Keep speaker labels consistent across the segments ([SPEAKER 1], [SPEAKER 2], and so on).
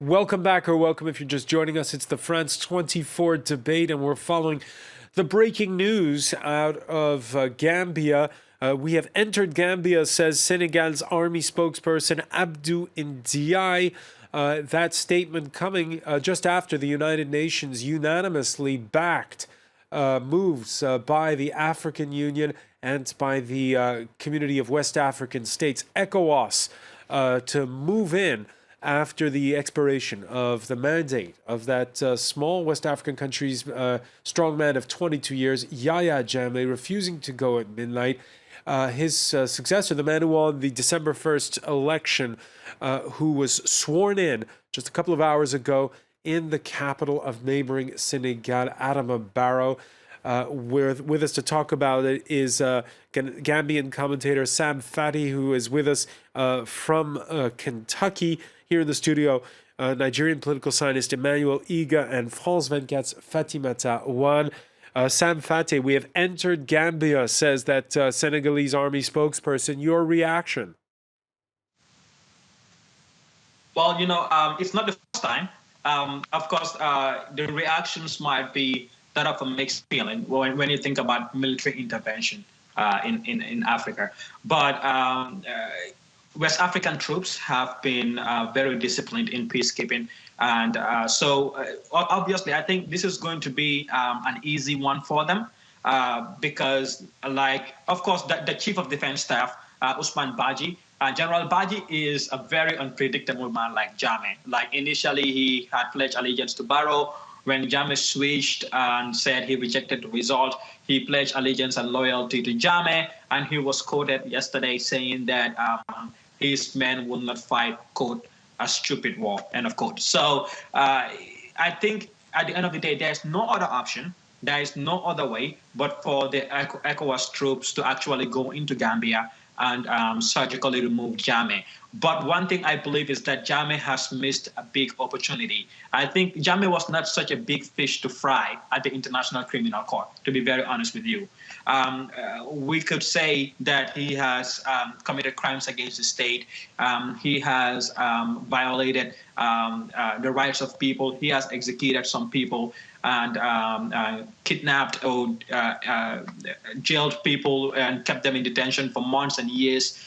[SPEAKER 1] Welcome back, or welcome if you're just joining us. It's the France 24 debate, and we're following the breaking news out of Gambia. We have entered Gambia, says Senegal's army spokesperson Abdou Ndiaye. That statement coming just after the United Nations unanimously backed moves by the African Union and by the Community of West African States, ECOWAS, to move in after the expiration of the mandate of that small West African country's strongman of 22 years, Yahya Jammeh, refusing to go at midnight. His successor, the man who won the December 1st election, who was sworn in just a couple of hours ago in the capital of neighboring Senegal, Adama Barrow. With us to talk about it is Gambian commentator Sam Fati, who is with us from Kentucky. Here in the studio, Nigerian political scientist Emmanuel Iga and France 24's Fatimata Wan. Sam Fati, we have entered Gambia, says that Senegalese army spokesperson. Your reaction?
[SPEAKER 2] Well, it's not the first time. Of course, the reactions might be that of a mixed feeling when you think about military intervention in Africa. But West African troops have been very disciplined in peacekeeping. And so obviously, I think this is going to be an easy one for them because, of course, the Chief of Defense Staff, Usman Badji, General Badji is a very unpredictable man like Jammeh. Like initially, he had pledged allegiance to Barrow. When Jammeh switched and said he rejected the result, he pledged allegiance and loyalty to Jammeh, and he was quoted yesterday saying that his men will not fight, quote, a stupid war, end of quote. So I think at the end of the day, there's no other option. There is no other way but for the ECOWAS troops to actually go into Gambia and surgically remove Jammeh. But one thing I believe is that Jammeh has missed a big opportunity. I think Jammeh was not such a big fish to fry at the International Criminal Court, to be very honest with you. We could say that he has committed crimes against the state. He has violated the rights of people. He has executed some people and kidnapped or jailed people and kept them in detention for months and years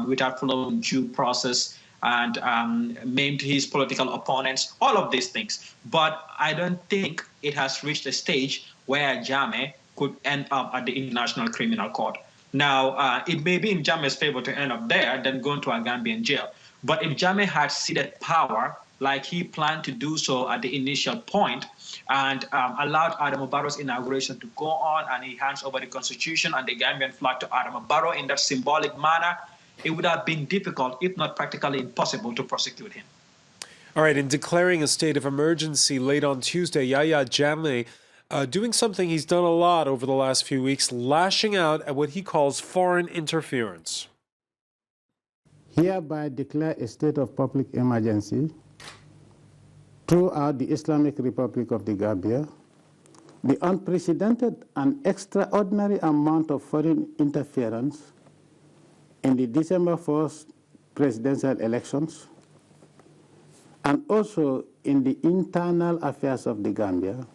[SPEAKER 2] without following due process, and maimed his political opponents, all of these things. But I don't think it has reached a stage where Jammeh could end up at the International Criminal Court. Now, it may be in Jammeh's favor to end up there than going to a Gambian jail. But if Jammeh had ceded power like he planned to do so at the initial point, and allowed Adama Barrow's inauguration to go on, and he hands over the Constitution and the Gambian flag to Adama Barrow in that symbolic manner, it would have been difficult, if not practically impossible, to prosecute him.
[SPEAKER 1] All right, in declaring a state of emergency late on Tuesday, Yahya Jammeh doing something he's done a lot over the last few weeks, lashing out at what he calls foreign interference.
[SPEAKER 3] Hereby declare a state of public emergency throughout the Islamic Republic of the Gambia. The unprecedented and extraordinary amount of foreign interference in the December 1st presidential elections, and also in the internal affairs of the Gambia,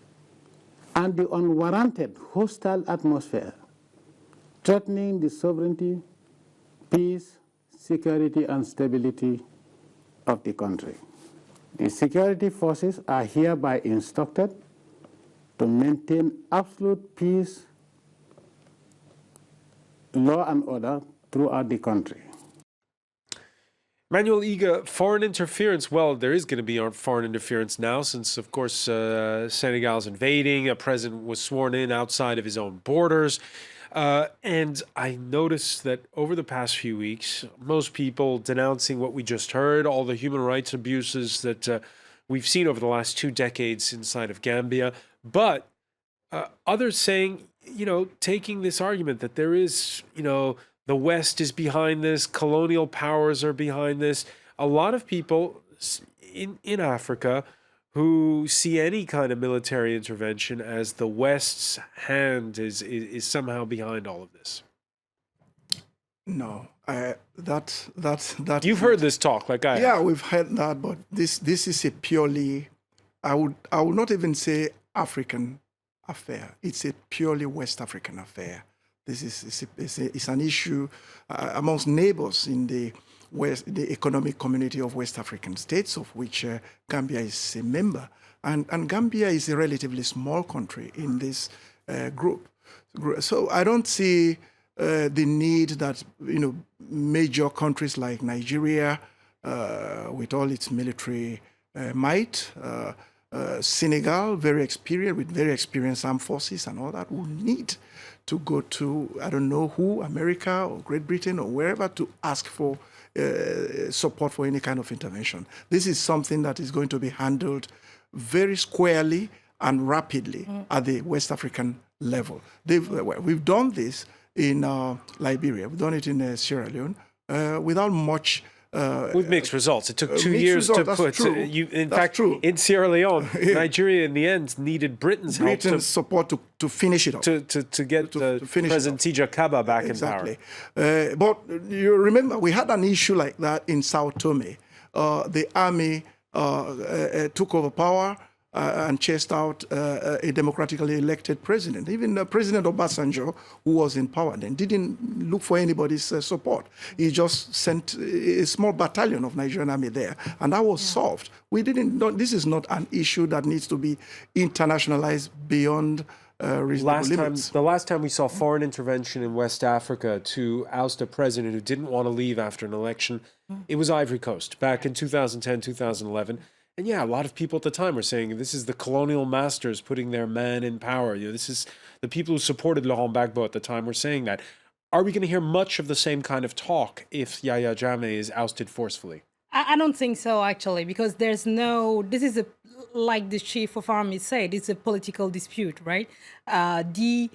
[SPEAKER 3] and the unwarranted hostile atmosphere threatening the sovereignty, peace, security, and stability of the country. The security forces are hereby instructed to maintain absolute peace, law and order throughout the country.
[SPEAKER 1] Emmanuel Iga, foreign interference. Well, there is going to be foreign interference now since, of course, Senegal's invading. A president was sworn in outside of his own borders. And I noticed that over the past few weeks, most people denouncing what we just heard, all the human rights abuses that we've seen over the last 2 decades inside of Gambia. But others saying, taking this argument that there is, the West is behind this, colonial powers are behind this. A lot of people in Africa who see any kind of military intervention as the West's hand is somehow behind all of this.
[SPEAKER 4] No, That
[SPEAKER 1] You've heard this talk, like I have.
[SPEAKER 4] Yeah, we've heard that, but this is a purely, I would not even say African affair. It's a purely West African affair. This is it's an issue amongst neighbors in the economic community of West African states, of which Gambia is a member, and Gambia is a relatively small country in this group. So I don't see the need that major countries like Nigeria, with all its military might, Senegal, with very experienced armed forces and all that, will need to go to, I don't know who, America or Great Britain or wherever, to ask for support for any kind of intervention. This is something that is going to be handled very squarely and rapidly at the West African level. We've done this in Liberia. We've done it in Sierra Leone without much.
[SPEAKER 1] With mixed results. It took 2 years to put. In fact, in Sierra Leone, Nigeria in the end needed Britain's help
[SPEAKER 4] support to finish it up.
[SPEAKER 1] To get President Tija Kaba back in power.
[SPEAKER 4] But you remember, we had an issue like that in Sao Tome. The army took over power and chased out a democratically elected president. Even President Obasanjo, who was in power then, didn't look for anybody's support. He just sent a small battalion of Nigerian army there, and that was solved. This is not an issue that needs to be internationalized beyond reasonable limits.
[SPEAKER 1] The last time we saw foreign intervention in West Africa to oust a president who didn't want to leave after an election, it was Ivory Coast back in 2010, 2011. And yeah, a lot of people at the time were saying this is the colonial masters putting their man in power. This is the people who supported Laurent Gbagbo at the time were saying that. Are we going to hear much of the same kind of talk if Yahya Jammeh is ousted forcefully?
[SPEAKER 5] I don't think so, actually, because this is like the chief of army said, it's a political dispute, right? The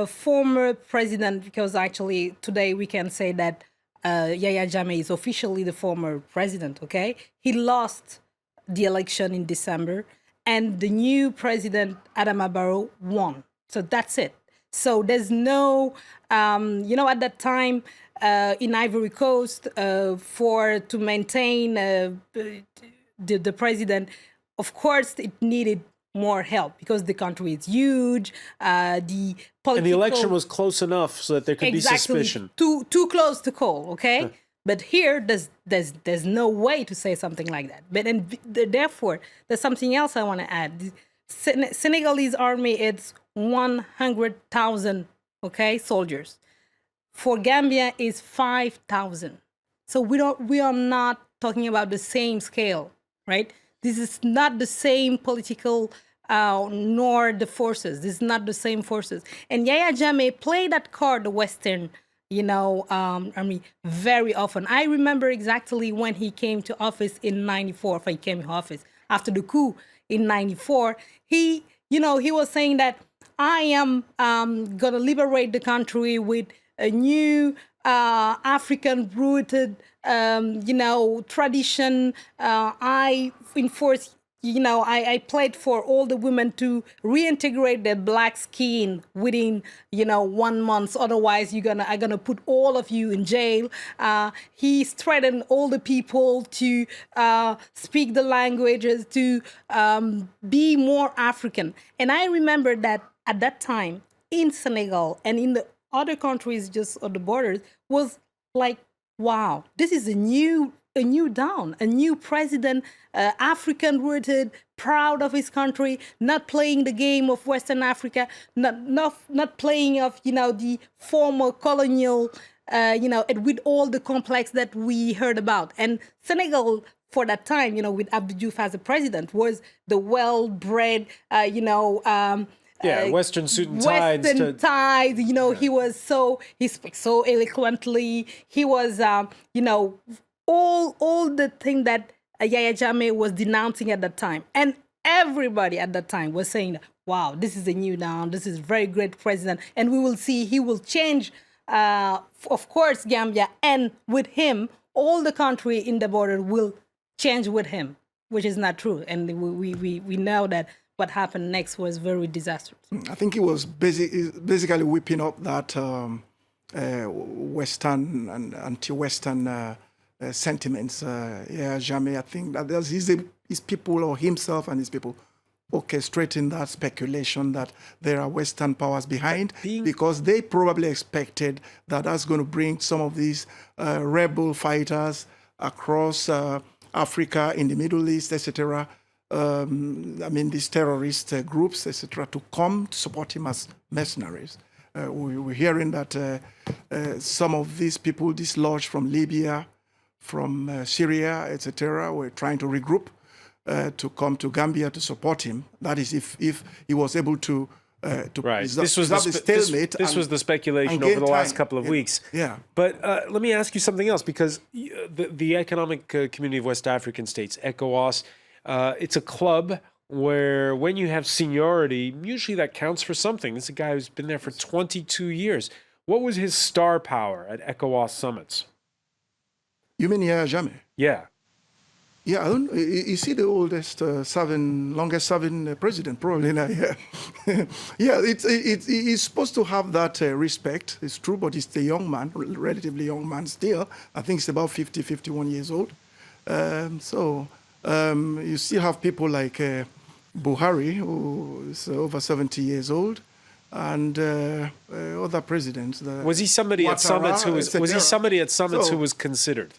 [SPEAKER 5] former president, because actually today we can say that Yahya Jammeh is officially the former president, okay? He lost the election in December, and the new president, Adama Barrow, won. So that's it. So there's no, at that time in Ivory Coast, to maintain the president, of course, it needed more help because the country is huge. And the
[SPEAKER 1] election was close enough so that there could be suspicion.
[SPEAKER 5] Too close to call, okay? But here, there's no way to say something like that. But therefore, there's something else I want to add. The Senegalese army, it's 100,000, okay, soldiers. For Gambia, is 5,000. So we are not talking about the same scale, right? This is not the same political nor the forces. This is not the same forces. And Yahya Jammeh played that card, the Western. Very often. I remember exactly when he came to office in '94. If he came to office after the coup in '94, he was saying that I am gonna liberate the country with a new African-rooted, tradition. I enforce. I pledged for all the women to reintegrate their black skin within, 1 month. Otherwise, I'm gonna put all of you in jail. He threatened all the people to speak the languages, to be more African. And I remember that at that time in Senegal and in the other countries just on the borders was like, wow, this is a new dawn, a new president, African-rooted, proud of his country, not playing the game of Western Africa, not playing of the former colonial, with all the complex that we heard about. And Senegal, for that time, with Abdou Diouf as a president, was the well-bred,
[SPEAKER 1] Western suit and ties.
[SPEAKER 5] Western ties, he speaks so eloquently. He was, all the thing that Yahya Jammeh was denouncing at that time. And everybody at that time was saying, wow, this is a new dawn. This is a very great president. And we will see he will change, of course, Gambia. And with him, all the country in the border will change with him, which is not true. And we know that what happened next was very disastrous.
[SPEAKER 4] I think he was basically whipping up that Western and anti-Western sentiments. Yahya Jammeh, I think that there's his people or himself and his people orchestrating that speculation that there are Western powers behind, because they probably expected that that's going to bring some of these rebel fighters across Africa, in the Middle East, etc. I mean, these terrorist groups, etc., to come to support him as mercenaries. We're hearing that some of these people dislodged from Libya, from Syria, etc., were trying to regroup to come to Gambia to support him. That is, if he was able to
[SPEAKER 1] right. This was the speculation over the last couple of weeks.
[SPEAKER 4] Yeah.
[SPEAKER 1] But let me ask you something else, because the Economic Community of West African States, ECOWAS, it's a club where when you have seniority, usually that counts for something. This is a guy who's been there for 22 years. What was his star power at ECOWAS summits?
[SPEAKER 4] You mean Yahya Jammeh?
[SPEAKER 1] Yeah.
[SPEAKER 4] Yeah, I don't. Is he the oldest longest serving president? Probably not. Yeah, yeah. He's supposed to have that respect. It's true, but he's a young man, relatively young man still. I think he's about 50, 51 years old. You still have people like Buhari, who is over 70 years old, and other presidents.
[SPEAKER 1] Was he somebody at summits who was? Was he somebody at summits who was considered?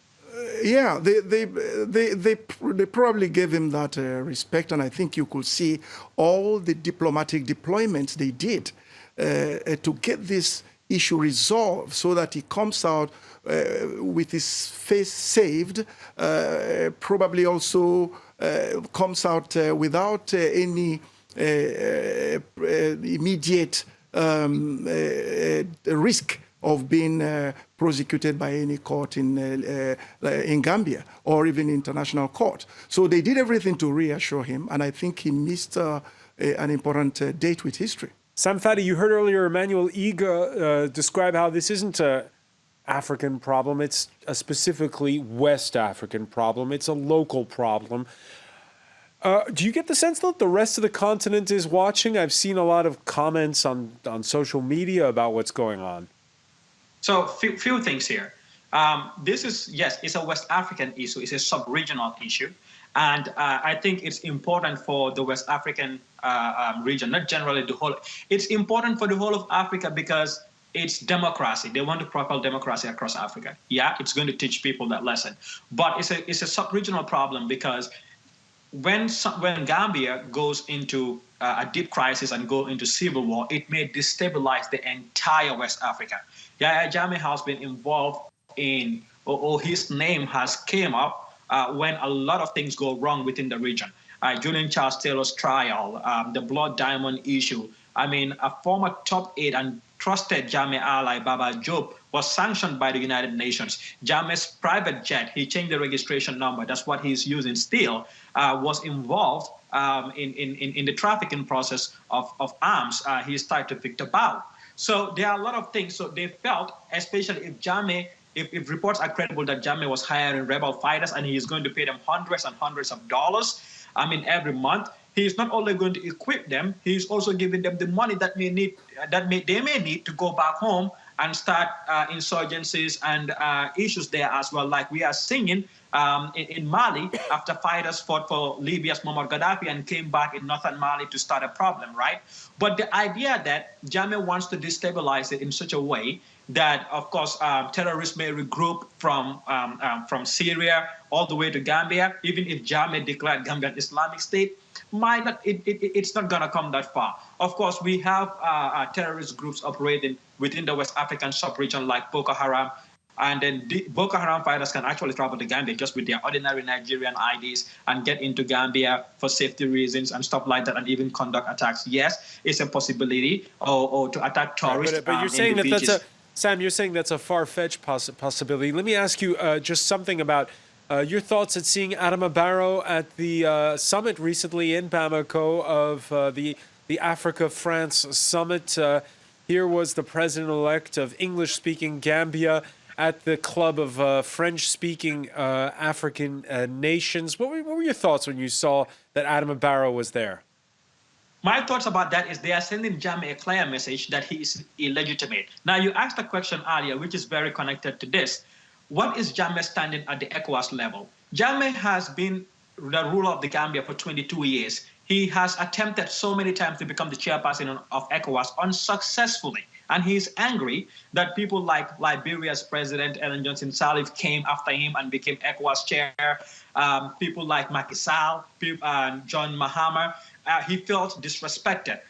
[SPEAKER 4] Yeah, they probably gave him that respect, and I think you could see all the diplomatic deployments they did to get this issue resolved, so that he comes out with his face saved, probably also comes out without any immediate risk of being prosecuted by any court in Gambia or even international court. So they did everything to reassure him, and I think he missed an important date with history.
[SPEAKER 1] Sam Fadi, you heard earlier Emmanuel Iga describe how this isn't an African problem, it's a specifically West African problem, it's a local problem. Do you get the sense that the rest of the continent is watching? I've seen a lot of comments on social media about what's going on.
[SPEAKER 2] So few things here. This is, yes, it's a West African issue. It's a sub-regional issue. And I think it's important for the West African region, not generally the whole. It's important for the whole of Africa because it's democracy. They want to propel democracy across Africa. Yeah, it's going to teach people that lesson. But it's a sub-regional problem because when Gambia goes into a deep crisis and go into civil war, it may destabilize the entire West Africa. Yahya Jammeh has been involved in, or his name has came up when a lot of things go wrong within the region. Julian Charles Taylor's trial, the Blood Diamond issue. I mean, a former top aide and trusted Jammeh ally, Baba Job, was sanctioned by the United Nations. Jammeh's private jet, he changed the registration number, that's what he's using still, was involved in the trafficking process of arms. He's tied to Victor Bow. So there are a lot of things. So they felt, especially if Jammeh, if reports are credible that Jammeh was hiring rebel fighters and he is going to pay them hundreds and hundreds of dollars, I mean, every month, he's not only going to equip them, he's also giving them the money that they may need to go back home and start insurgencies and issues there as well. Like we are seeing in Mali, after fighters fought for Libya's Muammar Gaddafi and came back in northern Mali to start a problem, right? But the idea that Jammeh wants to destabilize it in such a way that, of course, terrorists may regroup from Syria all the way to Gambia, even if Jammeh declared Gambia an Islamic State, it's not going to come that far. Of course, we have terrorist groups operating within the West African sub-region like Boko Haram, and then the Boko Haram fighters can actually travel to Gambia just with their ordinary Nigerian IDs and get into Gambia for safety reasons and stuff like that, and even conduct attacks. Yes, it's a possibility, or to attack tourists.
[SPEAKER 1] But you're saying that beaches. Sam, you're saying that's a far-fetched possibility. Let me ask you just something about your thoughts at seeing Adama Barrow at the summit recently in Bamako of the Africa-France summit. Here was the president-elect of English-speaking Gambia at the club of French-speaking African nations. What were your thoughts when you saw that Adama Barrow was there?
[SPEAKER 2] My thoughts about that is they are sending Jammeh a clear message that he is illegitimate. Now, you asked a question earlier, which is very connected to this. What is Jammeh standing at the ECOWAS level? Jammeh has been the ruler of the Gambia for 22 years. He has attempted so many times to become the chairperson of ECOWAS unsuccessfully. And he's angry that people like Liberia's president, Ellen Johnson Sirleaf, came after him and became ECOWAS chair. People like Macky Sall, John Mahama, he felt disrespected.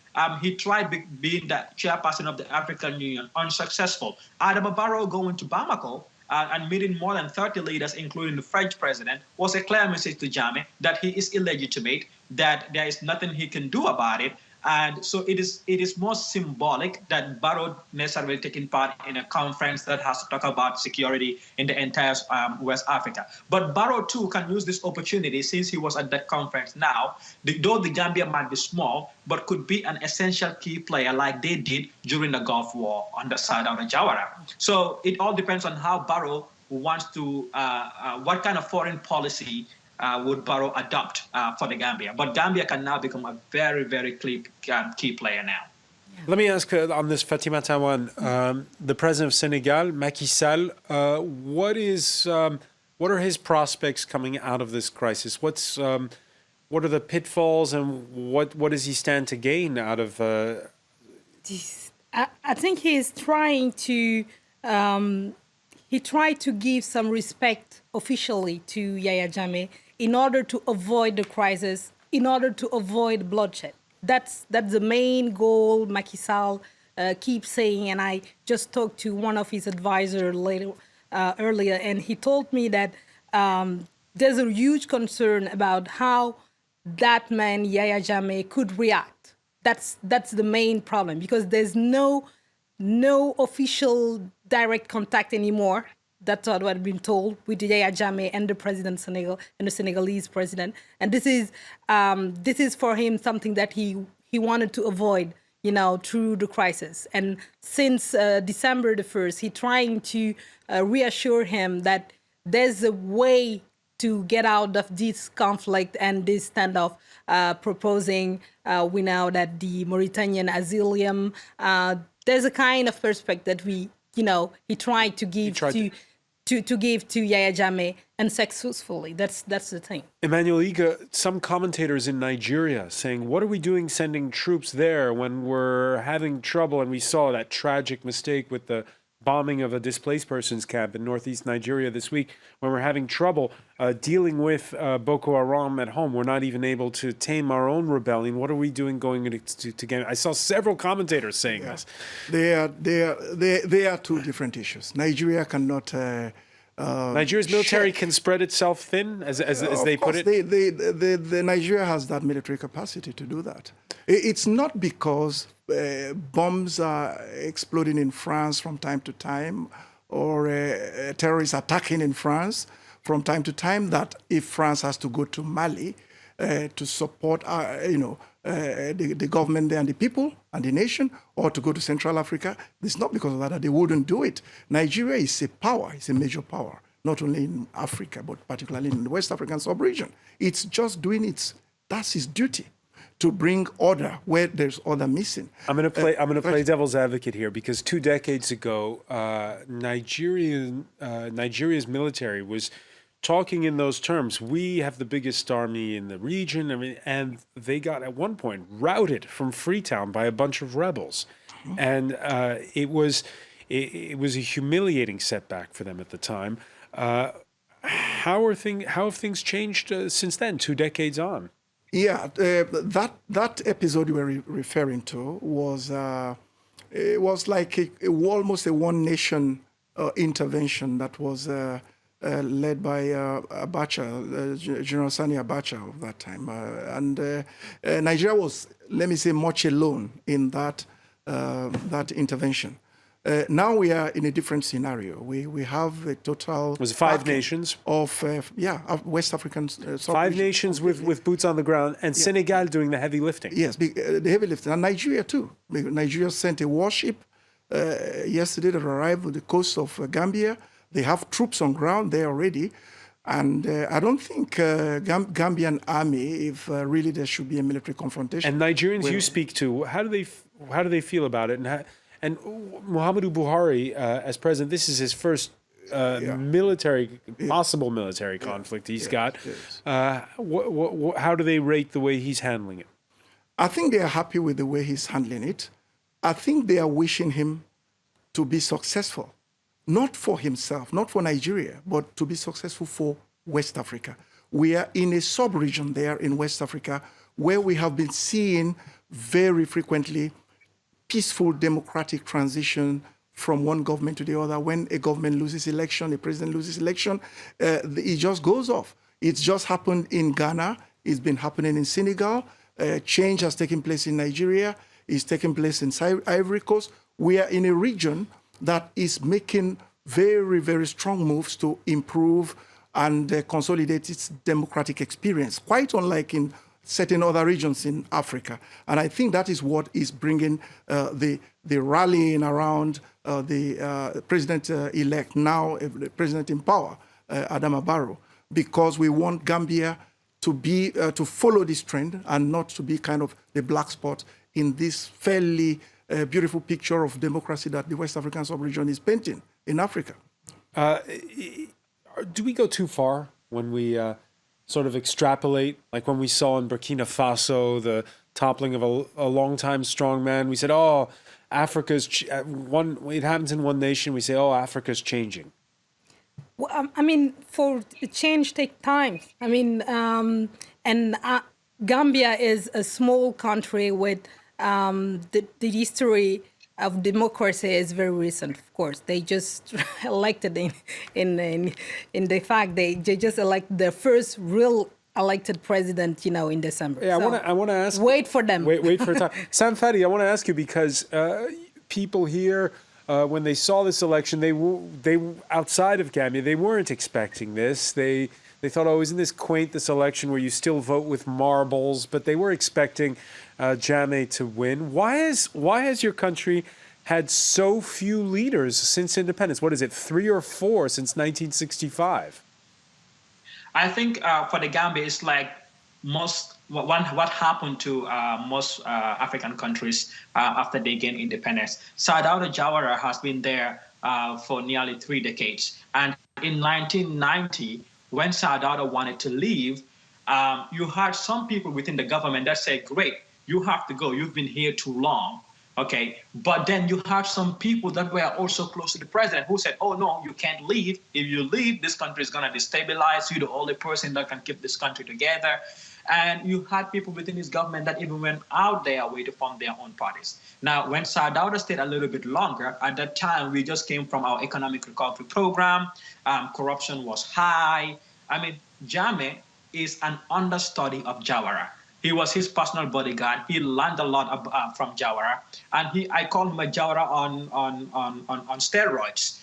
[SPEAKER 2] He tried being the chairperson of the African Union, unsuccessful. Adama Barrow going to Bamako and meeting more than 30 leaders, including the French president, was a clear message to Jammeh that he is illegitimate, that there is nothing he can do about it. And so it is more symbolic that Barrow necessarily taking part in a conference that has to talk about security in the entire West Africa. But Barrow too can use this opportunity, since he was at that conference now, though the Gambia might be small, but could be an essential key player like they did during the Gulf War on the side of the Jawara. So it all depends on how Barrow wants to, what kind of foreign policy would Barrow adopt for the Gambia. But Gambia can now become a very, very key player now.
[SPEAKER 1] Let me ask on this, Fatima Tawan, the president of Senegal, Macky Sall, what are his prospects coming out of this crisis? What are the pitfalls, and what does he stand to gain out of?
[SPEAKER 5] I think he's trying to. He tried to give some respect officially to Yahya Jammeh in order to avoid the crisis, in order to avoid bloodshed. That's the main goal Macky Sall keeps saying. And I just talked to one of his advisors earlier, and he told me that there's a huge concern about how that man, Yahya Jammeh, could react. That's the main problem, because there's no official direct contact anymore. That's what I've been told with Yahya Jammeh and the president of Senegal and the Senegalese president. And this is for him something that he wanted to avoid, through the crisis. And since December the 1st, he's trying to reassure him that there's a way to get out of this conflict and this standoff, proposing, we know that the Mauritanian asylum, there's a kind of perspective that he tried to give to give to Yahya Jammeh unsuccessfully. That's the thing.
[SPEAKER 1] Emmanuel Iga, some commentators in Nigeria saying, what are we doing sending troops there when we're having trouble? And we saw that tragic mistake with the bombing of a displaced persons camp in northeast Nigeria this week, when we're having trouble dealing with Boko Haram at home. We're not even able to tame our own rebellion. What are we doing going to Gambia? I saw several commentators saying this.
[SPEAKER 4] They are two different issues. Nigeria cannot...
[SPEAKER 1] Nigeria's military can spread itself thin, as they put it?
[SPEAKER 4] The Nigeria has that military capacity to do that. It's not because bombs are exploding in France from time to time, or terrorists attacking in France from time to time, that if France has to go to Mali to support the government there and the people and the nation, or to go to Central Africa, it's not because of that they wouldn't do it. Nigeria is a power, it's a major power, not only in Africa, but particularly in the West African sub-region. It's just doing that's its duty, to bring order where there's order missing.
[SPEAKER 1] I'm going to play devil's advocate here, because 2 decades ago, Nigeria's military was talking in those terms. We have the biggest army in the region, and they got at one point routed from Freetown by a bunch of rebels, and it was a humiliating setback for them at the time. How have things changed since then, 2 decades on?
[SPEAKER 4] Yeah, that episode you were referring to was like almost a one-nation intervention that was led by Abacha, General Sani Abacha of that time. And Nigeria was, let me say, much alone in that intervention. Now we are in a different scenario. We have a total...
[SPEAKER 1] Was it 5 nations?
[SPEAKER 4] Of West African...
[SPEAKER 1] 5 nations with boots on the ground, and Senegal doing the heavy lifting.
[SPEAKER 4] Yes, the heavy lifting. And Nigeria too. Nigeria sent a warship yesterday that arrived on the coast of Gambia. They have troops on ground there already. And I don't think Gambian army, if really there should be a military confrontation.
[SPEAKER 1] And Nigerians you speak to, how do they feel about it? And Muhammadu Buhari, as president, this is his first possible military conflict he's got. How do they rate the way he's handling it?
[SPEAKER 4] I think they are happy with the way he's handling it. I think they are wishing him to be successful, not for himself, not for Nigeria, but to be successful for West Africa. We are in a sub-region there in West Africa where we have been seeing very frequently peaceful democratic transition from one government to the other. When a government loses election, a president loses election, it just goes off. It's just happened in Ghana. It's been happening in Senegal. Change has taken place in Nigeria. It's taking place in Ivory Coast. We are in a region that is making very, very strong moves to improve and consolidate its democratic experience, quite unlike in certain other regions in Africa. And I think that is what is bringing the rallying around the president-elect, now the president in power, Adama Barrow, because we want Gambia to be to follow this trend and not to be kind of the black spot in this fairly beautiful picture of democracy that the West African sub-region is painting in Africa.
[SPEAKER 1] Do we go too far when we sort of extrapolate, like when we saw in Burkina Faso the toppling of a longtime strongman? We said, "Oh, Africa's it happens in one nation." We say, "Oh, Africa's changing."
[SPEAKER 5] Well, I mean, for change take time. I mean, and Gambia is a small country with the history of democracy is very recent. Of course, they just elected in the fact they just elected their first real elected president, in December.
[SPEAKER 1] Yeah,
[SPEAKER 5] so
[SPEAKER 1] I want to ask.
[SPEAKER 5] Wait for them.
[SPEAKER 1] Wait for time. Sam Fadi, I want to ask you because people here, when they saw this election, they outside of Gambia, they weren't expecting this. They thought, oh, isn't this quaint, this election where you still vote with marbles? But they were expecting Jammeh to win. Why has your country had so few leaders since independence? What is it, 3 or 4 since 1965?
[SPEAKER 2] I think for the Gambia, it's like what happened to most African countries after they gained independence. Sadauda Jawara has been there for nearly 3 decades. And in 1990, when Sadauda wanted to leave, you had some people within the government that said, great, you have to go. You've been here too long. Okay. But then you had some people that were also close to the president who said, oh, no, you can't leave. If you leave, this country is going to destabilize you, the only person that can keep this country together. And you had people within his government that even went out their way to form their own parties. Now, when Sadauda stayed a little bit longer, at that time, we just came from our economic recovery program. Corruption was high. I mean, Jammeh is an understudy of Jawara. He was his personal bodyguard. He learned a lot from Jawara. And I call him a Jawara on steroids.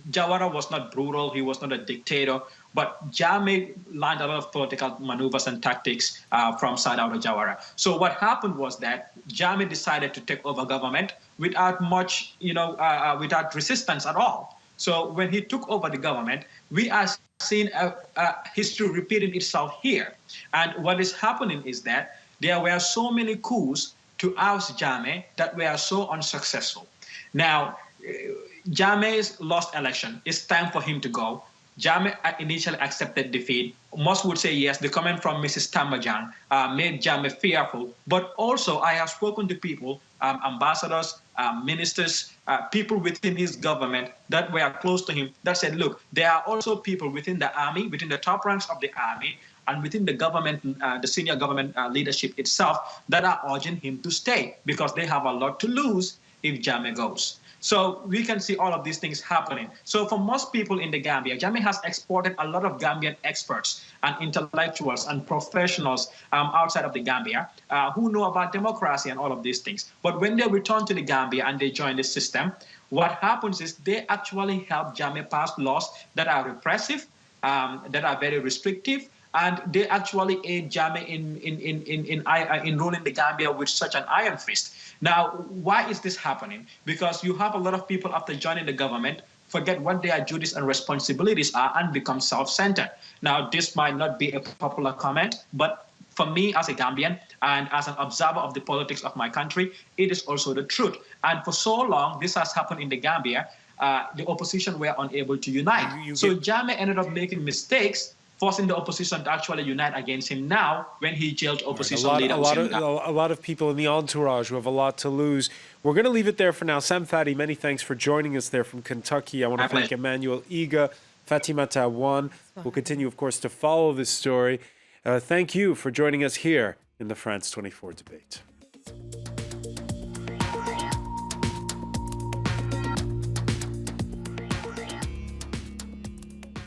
[SPEAKER 2] Jawara was not brutal. He was not a dictator. But Jammeh learned a lot of political maneuvers and tactics from Sadauda Jawara. So what happened was that Jammeh decided to take over government without much, without resistance at all. So when he took over the government, we are seeing history repeating itself here. And what is happening is that there were so many coups to oust Jammeh that were so unsuccessful. Now, Jammeh's lost election. It's time for him to go. Jammeh initially accepted defeat. Most would say yes. The comment from Mrs. Tambajang made Jammeh fearful. But also, I have spoken to people, ambassadors, ministers, people within his government that were close to him that said, look, there are also people within the army, within the top ranks of the army, and within the government, the senior government leadership itself that are urging him to stay because they have a lot to lose if Jammeh goes. So we can see all of these things happening. So for most people in the Gambia, Jammeh has exported a lot of Gambian experts and intellectuals and professionals outside of the Gambia who know about democracy and all of these things. But when they return to the Gambia and they join the system, what happens is they actually help Jammeh pass laws that are repressive, that are very restrictive, and they actually aid Jammeh in ruling the Gambia with such an iron fist. Now, why is this happening? Because you have a lot of people after joining the government forget what their duties and responsibilities are and become self-centered. Now, this might not be a popular comment, but for me as a Gambian and as an observer of the politics of my country, it is also the truth. And for so long, this has happened in the Gambia, the opposition were unable to unite. So Jammeh ended up making mistakes, forcing the opposition to actually unite against him now when he jailed opposition leader.
[SPEAKER 1] A lot of people in the entourage who have a lot to lose. We're going to leave it there for now. Sam Fadi, many thanks for joining us there from Kentucky. I want to thank Emmanuel Iga, Fatima Tawan. We'll continue, of course, to follow this story. Thank you for joining us here in the France 24 debate.